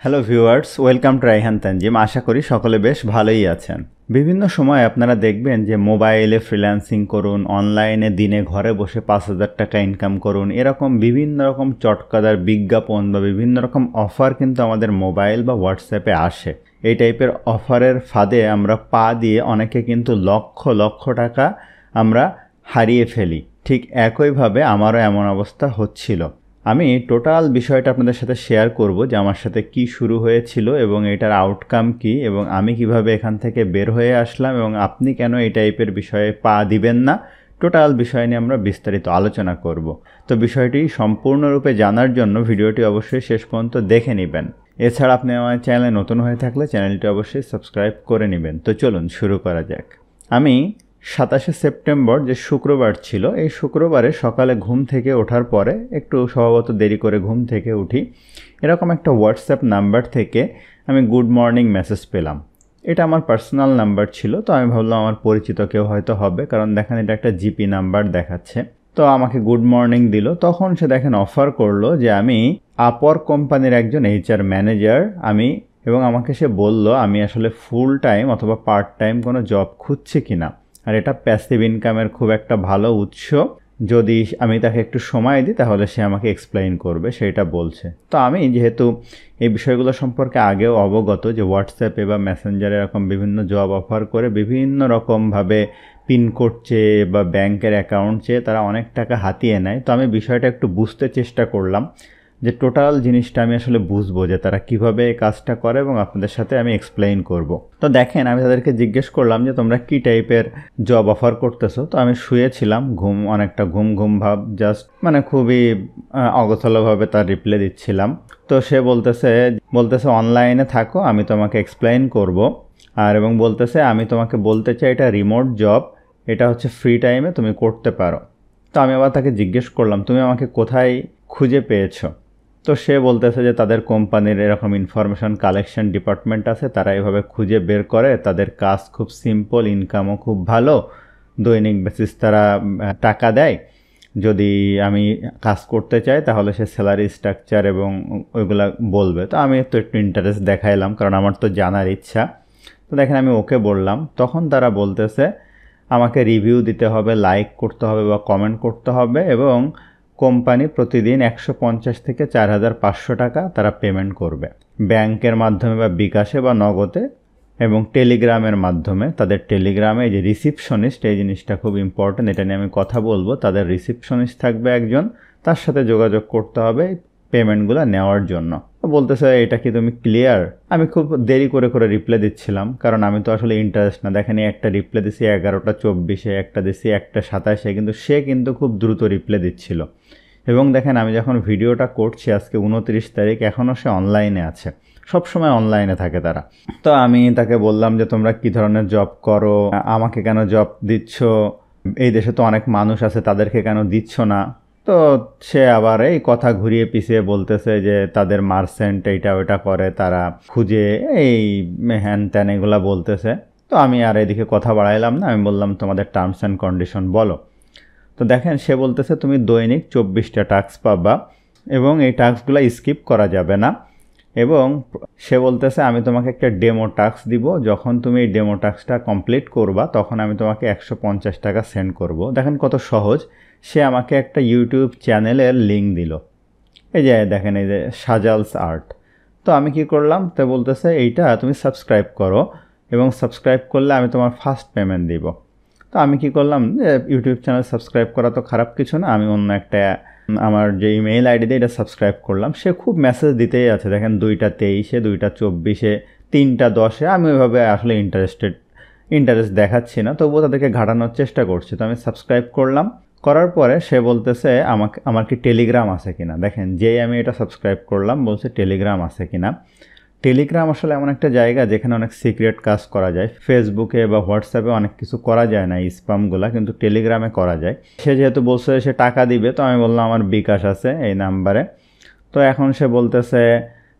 Hello viewers, welcome to Raihan Tanzim. আশা করি সকলে বেশ ভালোই আছেন। বিভিন্ন সময় আপনারা দেখবেন যে মোবাইলে ফ্রিল্যান্সিং করুন, অনলাইনে দিনে ঘরে বসে 5,000 টাকা ইনকাম করুন, এরকম বিভিন্ন রকম চটকাদার বিজ্ঞাপন বা বিভিন্ন রকম অফার কিন্তু আমাদের মোবাইল বা হোয়াটসঅ্যাপে আসে। এই টাইপের অফারের ফাঁদে আমরা পা দিয়ে অনেকে কিন্তু লক্ষ লক্ষ টাকা আমরা হারিয়ে ফেলি। ঠিক একইভাবে আমারও এমন অবস্থা হচ্ছিল। আমি টোটাল বিষয়টা আপনাদের সাথে শেয়ার করব যে আমার সাথে কি শুরু হয়েছিল এবং এটার আউটকাম কি এবং আমি কিভাবে এখান থেকে বের হয়ে আসলাম এবং আপনি কেন এই টাইপের বিষয়ে পা দিবেন না। টোটাল বিষয় নিয়ে আমরা বিস্তারিত আলোচনা করব। তো বিষয়টি সম্পূর্ণরূপে জানার জন্য ভিডিওটি অবশ্যই শেষ পর্যন্ত দেখে নেবেন। এছাড়া আপনি আমার চ্যানেলে নতুন হয়ে থাকলে চ্যানেলটি অবশ্যই সাবস্ক্রাইব করে নেবেন। তো চলুন শুরু করা যাক। আমি 27শে সেপ্টেম্বর যে শুক্রবার ছিল, এই শুক্রবারে সকালে ঘুম থেকে ওঠার পরে একটু স্বভাবত দেরি করে ঘুম থেকে উঠি। এরকম একটা হোয়াটসঅ্যাপ নাম্বার থেকে আমি গুড মর্নিং মেসেজ পেলাম। এটা আমার পার্সোনাল নাম্বার ছিল, তো আমি ভাবলাম আমার পরিচিত কেউ হয়তো হবে, কারণ দেখেন এটা একটা জিপি নাম্বার দেখাচ্ছে। তো আমাকে গুড মর্নিং দিল। তখন সে দেখেন অফার করলো যে আমি আপওয়ার্ক কোম্পানির একজন এইচআর ম্যানেজার এবং আমাকে সে বলল আমি আসলে ফুল টাইম অথবা পার্ট টাইম কোনো জব খুঁজছি কিনা, আর এটা প্যাসিভ ইনকামের খুব একটা ভালো উৎস। যদি আমি তাকে একটু সময় দিই তাহলে সে আমাকে এক্সপ্লেইন করবে, সেটা বলছে। তো আমি যেহেতু এই বিষয়গুলো সম্পর্কে আগেও অবগত যে হোয়াটসঅ্যাপে বা মেসেঞ্জারে এরকম বিভিন্ন জব অফার করে বিভিন্ন রকমভাবে পিনকোড চেয়ে বা ব্যাংকের অ্যাকাউন্ট চেয়ে তারা অনেক টাকা হাতিয়ে নেয়। তো আমি বিষয়টা একটু বুঝতে চেষ্টা করলাম যে টোটাল জিনিসটা আমি আসলে বুঝবো যে তারা কিভাবে এই কাজটা করে এবং আপনাদের সাথে আমি এক্সপ্লেইন করব। তো দেখেন, আমি তাদেরকে জিজ্ঞেস করলাম যে তোমরা কি টাইপের জব অফার করতেছো। তো আমি শুয়েছিলাম, অনেকটা ঘুম ভাব, জাস্ট খুবই অগোছালোভাবে তার রিপ্লাই দিচ্ছিলাম। তো সে বলতেছে অনলাইনে থাকো, আমি তোমাকে এক্সপ্লেইন করব। এবং বলতেছে আমি তোমাকে বলতে চাই এটা রিমোট জব, এটা হচ্ছে ফ্রি টাইমে তুমি করতে পারো। তো আমি আবার তাকে জিজ্ঞেস করলাম তুমি আমাকে কোথায় খুঁজে পেয়েছো। তো সে বলতেছে যে তাদের কোম্পানির এরকম ইনফরমেশন কালেকশন ডিপার্টমেন্ট আছে, তারা এভাবে খুঁজে বের করে। তাদের কাজ খুব সিম্পল, ইনকামও খুব ভালো, দৈনিক বেসিস তারা টাকা দেয়। যদি আমি কাজ করতে চাই তাহলে সে স্যালারি স্ট্রাকচার এবং ওইগুলা বলবে। তো আমি তো একটু ইন্টারেস্ট দেখাইলাম, কারণ আমার তো জানার ইচ্ছা। তো দেখেন আমি ওকে বললাম। তখন তারা বলতেছে আমাকে রিভিউ দিতে হবে, লাইক করতে হবে বা কমেন্ট করতে হবে, এবং কোম্পানি প্রতিদিন 150 থেকে 4,500 টাকা তারা পেমেন্ট করবে ব্যাংকের মাধ্যমে বা বিকাশে বা নগদে, এবং টেলিগ্রামের মাধ্যমে। তাদের টেলিগ্রামে যে রিসিপশনিস্ট, এই জিনিসটা খুব ইম্পর্টেন্ট, এটা নিয়ে আমি কথা বলবো। তাদের রিসিপশনিস্ট থাকবে একজন, তার সাথে যোগাযোগ করতে হবে পেমেন্টগুলো নেওয়ার জন্য। বলতেছে এটা কি তুমি ক্লিয়ার? আমি খুব দেরি করে রিপ্লাই দিচ্ছিলাম, কারণ আমি তো আসলে ইন্টারেস্ট না। দেখেন একটা রিপ্লাই দিছি 11টা 24, একটা দিছি 1টা 27, কিন্তু সে কিন্তু খুব দ্রুত রিপ্লাই দিচ্ছিল। এবং দেখেন আমি যখন ভিডিওটা করছি আজকে 29 তারিখ, এখনও সে অনলাইনে আছে, সবসময় অনলাইনে থাকে তারা। তো আমি তাকে বললাম যে তোমরা কি ধরনের জব করো, আমাকে কেন জব দিচ্ছ, এই দেশে তো অনেক মানুষ আছে তাদেরকে কেন দিচ্ছ না। তো সে আবার এই কথা ঘুরিয়ে পিছিয়ে বলতেছে যে তাদের মার্চেন্ট এইটা ওইটা করে, তারা খুঁজে এই হ্যান ত্যান এগুলা বলতেছে। তো আমি আর এদিকে কথা বাড়াইলাম না, আমি বললাম তোমাদের টার্মস অ্যান্ড কন্ডিশন বলো। তো দেখেন সে বলতেছে তুমি দৈনিক 24টা টাস্ক পাবা এবং এই টাস্কগুলো স্কিপ করা যাবে না। এবং সে বলতেছে আমি তোমাকে একটা ডেমো টাস্ক দিব, যখন তুমি এই ডেমো টাস্কটা কমপ্লিট করবা তখন আমি তোমাকে 150 টাকা সেন্ড করব। দেখেন কত সহজ। সে আমাকে একটা ইউটিউব চ্যানেলের লিঙ্ক দিল, এই যে দেখেন, এই যে সাজালস আর্ট। তো আমি কি করলাম, তো বলতেছে এইটা তুমি সাবস্ক্রাইব করো এবং সাবস্ক্রাইব করলে আমি তোমার ফার্স্ট পেমেন্ট দিব। তো আমি কি করলাম, যে ইউটিউব চ্যানেল সাবস্ক্রাইব করা তো খারাপ কিছু না, আমি অন্য একটা আমার যে ইমেইল আইডি দিয়ে এটা সাবস্ক্রাইব করলাম। সে খুব মেসেজ দিতেই আছে, দেখেন 2টা 23, 2টা 24, 3টা 10। আমি ওইভাবে আসলে ইন্টারেস্ট দেখাচ্ছি না, তবুও তাদেরকে ঘাটানোর চেষ্টা করছি। তো আমি সাবস্ক্রাইব করলাম, করার পরে সে বলতেছে আমার কি টেলিগ্রাম আছে কিনা। দেখেন যেই আমি এটা সাবস্ক্রাইব করলাম বলছে টেলিগ্রাম আছে কিনা। টেলিগ্রাম আসলে এমন একটা জায়গা যেখানে অনেক সিক্রেট কাজ করা যায়। ফেসবুকে বা হোয়াটসঅ্যাপে অনেক কিছু করা যায় না এই স্প্যামগুলা, কিন্তু টেলিগ্রামে করা যায়। সে যেহেতু বলছে সে টাকা দিবে, তো আমি বললাম আমার বিকাশ আছে এই নাম্বারে। তো এখন সে বলতেছে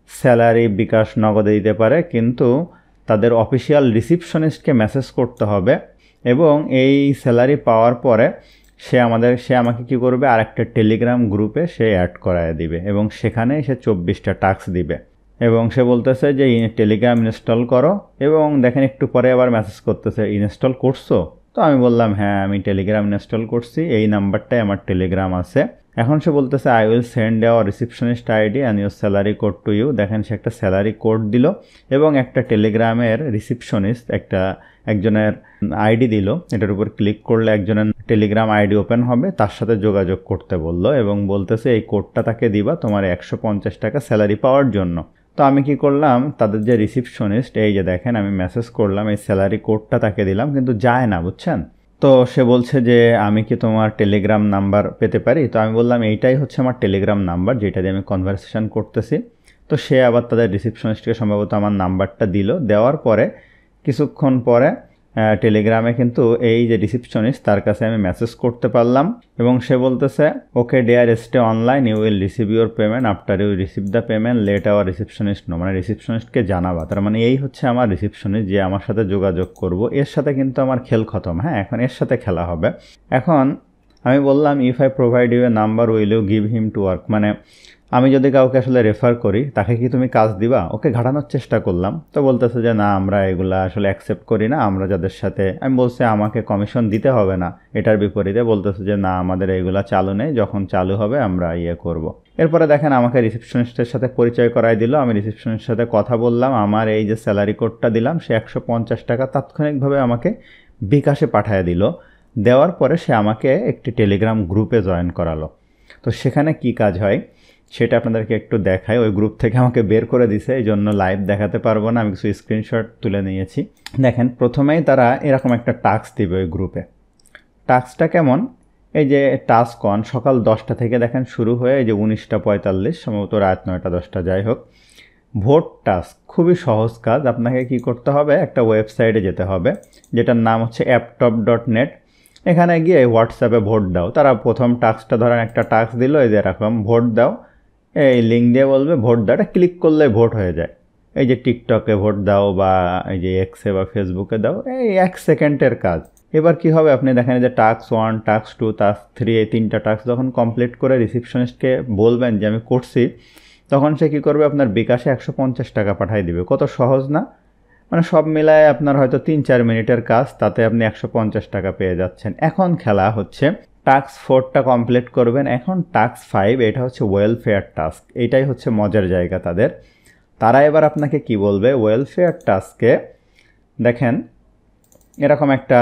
স্যালারি বিকাশ নগদে দিতে পারে, কিন্তু তাদের অফিসিয়াল রিসিপশনিস্টকে মেসেজ করতে হবে, এবং এই স্যালারি পাওয়ার পরে সে আমাকে কি করবে, আর একটা টেলিগ্রাম গ্রুপে সে অ্যাড করায় দিবে এবং সেখানে সে 24টা টাস্ক দিবে। এবং সে বলতেছে যে টেলিগ্রাম ইনস্টল করো, এবং দেখেন একটু পরে আবার মেসেজ করতেছে ইনস্টল করছো। তো আমি বললাম হ্যাঁ আমি টেলিগ্রাম ইনস্টল করছি, এই নাম্বারটাই আমার টেলিগ্রাম আছে। এখন সে বলতেছে I will send our receptionist ID and your salary code to you. দেখেন সে একটা স্যালারি কোড দিল এবং একটা টেলিগ্রামের রিসিপশনিস্ট একজনের আইডি দিল। এটার উপর ক্লিক করলে একজনের টেলিগ্রাম আইডি ওপেন হবে, তার সাথে যোগাযোগ করতে বললো এবং বলতেছে এই কোডটা তাকে দিবা তোমার 150 টাকা স্যালারি পাওয়ার জন্য। তো আমি কি করলাম, তাদের যে রিসিপশনিস্ট, এই যে দেখেন আমি মেসেজ করলাম, এই স্যালারি কোডটা তাকে দিলাম, কিন্তু যায় না, বুঝছেন। তো সে বলছে যে আমি কি তোমার টেলিগ্রাম নাম্বার পেতে পারি? তো আমি বললাম এইটাই হচ্ছে আমার টেলিগ্রাম নাম্বার যেটা দিয়ে আমি কনভারসেশন করতেছি। তো সে আবার তাদের রিসিপশনিস্টকে সম্ভবত আমার নাম্বারটা দিল, দেওয়ার পরে কিছুক্ষণ পরে টেলিগ্রামে কিন্তু এই যে রিসিপশনিস্ট তার কাছে আমি মেসেজ করতে পারলাম এবং সে বলতেছে okay dear stay online, you will receive your payment after you receive the payment, let our receptionist know. মানে রিসিপশনিস্টকে জানাবা, তার মানে এই হচ্ছে আমার রিসিপশনিস্ট যে আমার সাথে যোগাযোগ করব। এর সাথে কিন্তু আমার খেল খতম, হ্যাঁ এখন এর সাথে খেলা হবে। এখন আমি বললাম if I provide you a number will you give him to work, মানে আমি যদি কাউকে আসলে রেফার করি তাকে কি তুমি কাজ দিবা? ওকে ঘাটানোর চেষ্টা করলাম। তো বলতেছে যে না আমরা এগুলা আসলে অ্যাকসেপ্ট করি না, আমরা যাদের সাথে, আমি বলছি আমাকে কমিশন দিতে হবে না, এটার বিপরীতে বলতেছে যে না আমাদের এইগুলা চালু নেই, যখন চালু হবে আমরা করব। এরপরে দেখেন আমাকে রিসেপশনিস্টের সাথে পরিচয় করাই দিল, আমি রিসেপশনিস্টের সাথে কথা বললাম, আমার এই যে স্যালারি কোডটা দিলাম সে 150 টাকা তাৎক্ষণিকভাবে আমাকে বিকাশে পাঠিয়ে দিল। দেওয়ার পরে সে আমাকে একটি টেলিগ্রাম গ্রুপে জয়েন করালো। তো সেখানে কি কাজ হয় সেটা আপনাদেরকে একটু দেখাই। ওই গ্রুপ থেকে আমাকে বের করে দিছে, এই জন্য লাইভ দেখাতে পারবো না, আমি কিছু স্ক্রিনশট তুলে নিয়েছি। দেখেন প্রথমেই তারা এরকম একটা টাস্ক দিবে ওই গ্রুপে। টাস্কটা কেমন, এই যে টাস্ক অন সকাল 10টা থেকে দেখেন শুরু হয়ে এই যে 19:45 সম্ভবত রাত 9টা-10টা যাই হোক। ভোট টাস্ক খুবই সহজ কাজ, আপনাকে কি করতে হবে, একটা ওয়েবসাইটে যেতে হবে যেটার নাম হচ্ছে apptop.net। এখানে গিয়ে হোয়াটসঅ্যাপে ভোট দাও। তারা প্রথম টাস্কটা ধরেন একটা টাস্ক দিল এই যে এরকম ভোট দাও, এই লিঙ্ক দিয়ে বলবে ভোট দাও, এটা ক্লিক করলে ভোট হয়ে যায়। এই যে টিকটকে ভোট দাও বা এই যে এক্সে বা ফেসবুকে দাও, এই 1 সেকেন্ডের কাজ। এবার কি হবে, আপনি দেখেন যে টাস্ক 1, টাস্ক 2, টাস্ক 3, এই 3টা টাস্ক যখন কমপ্লিট করে রিসিপশনিস্টকে বলবেন যে আমি করছি, তখন সে কী করবে, আপনার বিকাশে 150 টাকা পাঠিয়ে দিবে। কত সহজ না, মানে সব মিলায় আপনার হয়তো 3-4 মিনিটের কাজ, তাতে আপনি 150 টাকা পেয়ে যাচ্ছেন। এখন খেলা হচ্ছে টাস্ক 4টা কমপ্লিট করবেন, এখন টাস্ক 5, এটা হচ্ছে ওয়েলফেয়ার টাস্ক। এইটাই হচ্ছে মজার জায়গা তাদের। তারা এবার আপনাকে কি বলবে, ওয়েলফেয়ার টাস্কে দেখেন এরকম একটা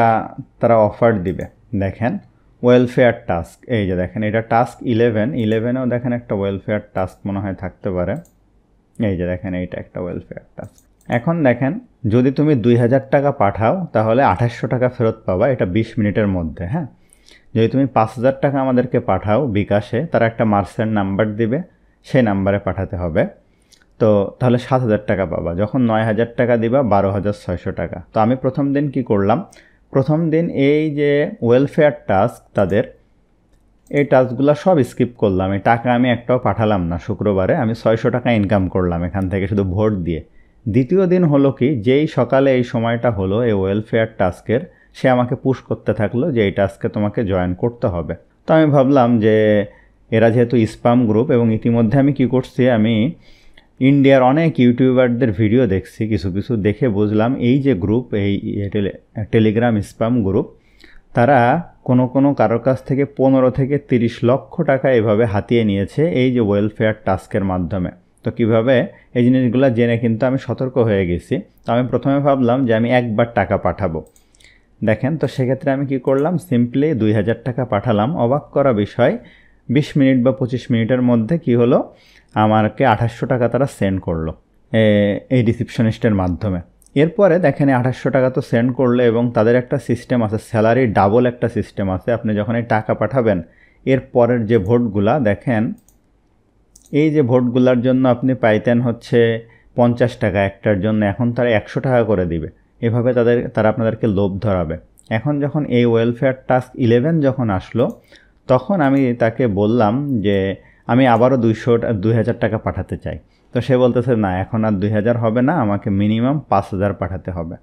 তারা অফার দিবে। দেখেন ওয়েলফেয়ার টাস্ক, এই যে দেখেন এটা টাস্ক 11-11এও দেখেন একটা ওয়েলফেয়ার টাস্ক মনে হয় থাকতে পারে। এই যে দেখেন এইটা একটা ওয়েলফেয়ার টাস্ক। এখন দেখেন যদি তুমি 2000 টাকা পাঠাও তাহলে 2800 টাকা ফেরত পাবা, এটা 20 মিনিটের মধ্যে। হ্যাঁ, যদি তুমি 5000 টাকা আমাদেরকে পাঠাও বিকাশে, তারা একটা মার্চেন্ট নাম্বার দিবে, সেই নাম্বারে পাঠাতে হবে। তো তাহলে 7000 টাকা পাবা। যখন 9000 টাকা দিবা 12600 টাকা। তো আমি প্রথম দিন কি করলাম, প্রথম দিন এই যে ওয়েলফেয়ার টাস্ক তাদের, এই টাস্কগুলো সব স্কিপ করলাম, এই টাকা আমি একটাও পাঠালাম না। শুক্রবারে আমি 600 টাকা ইনকাম করলাম এখান থেকে শুধু ভোট দিয়ে। দ্বিতীয় দিন হলো কি, যেই সকালে এই সময়টা হলো এই ওয়েলফেয়ার টাস্কের, সে আমাকে পুশ করতে থাকলো যে এই টাস্কে তোমাকে জয়েন করতে হবে। তো আমি ভাবলাম যে এরা যেহেতু স্প্যাম গ্রুপ, এবং ইতিমধ্যে আমি কি করছি, আমি ইন্ডিয়ার অনেক ইউটিউবারদের ভিডিও দেখছি, কিছু কিছু দেখে বুঝলাম এই যে গ্রুপ, এই টেলিগ্রাম স্প্যাম গ্রুপ, তারা কোনো কারোর কাছ থেকে 15 থেকে 30 লক্ষ টাকা এভাবে হাতিয়ে নিয়েছে এই যে ওয়েলফেয়ার টাস্কের মাধ্যমে। তো কিভাবে এই জিনিসগুলো জেনে কিন্তু আমি সতর্ক হয়ে গেছি। তো আমি প্রথমে ভাবলাম যে আমি একবার টাকা পাঠাবো। দেখেন তো সেক্ষেত্রে আমি কি করলাম, সিম্পলি 2000 টাকা পাঠালাম। অবাক করা বিষয়, 20 মিনিট বা 25 মিনিটের মধ্যে কি হলো, আমাকে 2800 টাকা তারা সেন্ড করলো এই রিসিপশনিস্টের মাধ্যমে। এরপরে দেখেন 2800 টাকা তো সেন্ড করলো, এবং তাদের একটা সিস্টেম আছে, স্যালারি ডাবল একটা সিস্টেম আছে। আপনি যখন এই টাকা পাঠাবেন এর পরের যে ভোটগুলা দেখেন, এই যে ভোটগুলার জন্য আপনি পাইতেন হচ্ছে 50 টাকা একটার জন্য, এখন তারা 100 টাকা করে দিবে। এভাবে তারা আপনাদেরকে লোভ ধরাবে। এখন যখন এই ওয়েলফেয়ার টাস্ক 11 যখন আসলো, তখন আমি তাকে বললাম যে আমি আবারও 2000 টাকা পাঠাতে চাই। তো সে বলতেছে না এখন আর 2000 হবে না, আমাকে মিনিমাম 5000 পাঠাতে হবে।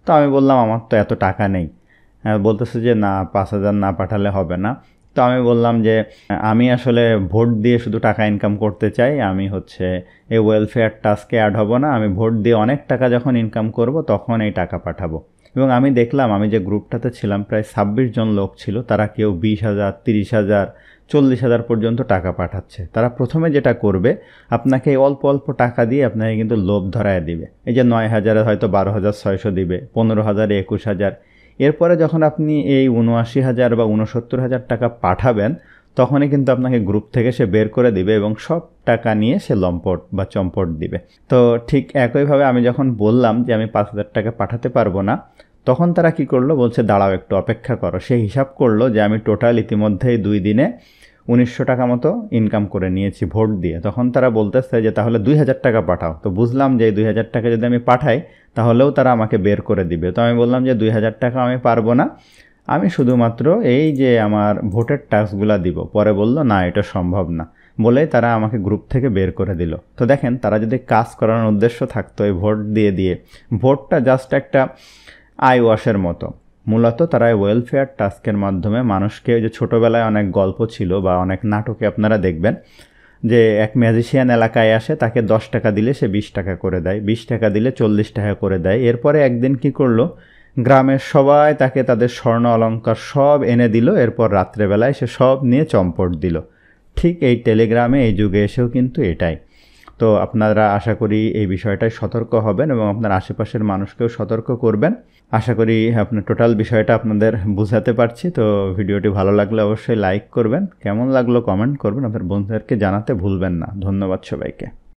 তো আমি বললাম আমার তো এত টাকা নেই। বলতেছে যে না 5000 না পাঠালে হবে না। তো আমি বললাম যে আমি আসলে ভোট দিয়ে শুধু টাকা ইনকাম করতে চাই, আমি হচ্ছে এই ওয়েলফেয়ার টাস্কে অ্যাড হব না, আমি ভোট দিয়ে অনেক টাকা যখন ইনকাম করব তখন এই টাকা পাঠাবো। এবং আমি দেখলাম আমি যে গ্রুপটাতে ছিলাম প্রায় 26 জন লোক ছিল, তারা কেউ 20,000, 30,000, 40,000 পর্যন্ত টাকা পাঠাচ্ছে। তারা প্রথমে যেটা করবে, আপনাকে অল্প অল্প টাকা দিয়ে আপনাকে কিন্তু লোভ ধরায় দিবে। এই যে 9,000-এ হয়তো 12,600 দিবে, 15,000-এ 21,000। এরপরে যখন আপনি এই 79,000 বা 69,000 টাকা পাঠাবেন, তখনই কিন্তু আপনাকে গ্রুপ থেকে সে বের করে দিবে এবং সব টাকা নিয়ে সে লম্পট বা চম্পট দিবে। তো ঠিক একইভাবে আমি যখন বললাম যে আমি 5,000 টাকা পাঠাতে পারবো না, তখন তারা কি করলো, বলছে দাঁড়াও একটু অপেক্ষা করো। সে হিসাব করলো যে আমি টোটাল ইতিমধ্যেই 2 দিনে 1900 টাকা মতো ইনকাম করে নিয়েছি ভোট দিয়ে। তখন তারা বলতেছে যে তাহলে 2,000 টাকা পাঠাও। তো বুঝলাম যে এই 2,000 টাকা যদি আমি পাঠাই তাহলেও তারা আমাকে বের করে দিবে। তো আমি বললাম যে 2,000 টাকা আমি পারবো না, আমি শুধুমাত্র এই যে আমার ভোটের ট্যাক্সগুলো দিব। পরে বলল না, এটা সম্ভব না, বলে তারা আমাকে গ্রুপ থেকে বের করে দিল। তো দেখেন, তারা যদি কাজ করানোর উদ্দেশ্য থাকতো এই ভোট দিয়ে দিয়ে, ভোটটা জাস্ট একটা আই ওয়াশের মতো। মূলত তারা ওয়েলফেয়ার টাস্কের মাধ্যমে মানুষকে, যে ছোটোবেলায় অনেক গল্প ছিল বা অনেক নাটকে আপনারা দেখবেন যে এক ম্যাজিশিয়ান এলাকায় আসে, তাকে 10 টাকা দিলে সে 20 টাকা করে দেয়, 20 টাকা দিলে 40 টাকা করে দেয়। এরপরে একদিন কি করলো, গ্রামের সবাই তাকে তাদের স্বর্ণ অলংকার সব এনে দিল, এরপর রাত্রেবেলায় সে সব নিয়ে চম্পট দিল। ঠিক এই টেলিগ্রামে এই যুগে এসেও কিন্তু এটাই। তো আপনারা আশা করি এই বিষয়টায় সতর্ক হবেন এবং আপনার আশেপাশের মানুষকেও সতর্ক করবেন। আশা করি আপনার টোটাল বিষয়টা আপনাদের বুঝাতে পারছি। তো ভিডিওটি ভালো লাগলে অবশ্যই লাইক করবেন, কেমন লাগলো কমেন্ট করবেন, আপনার বন্ধুদেরকে জানাতে ভুলবেন না। ধন্যবাদ সবাইকে।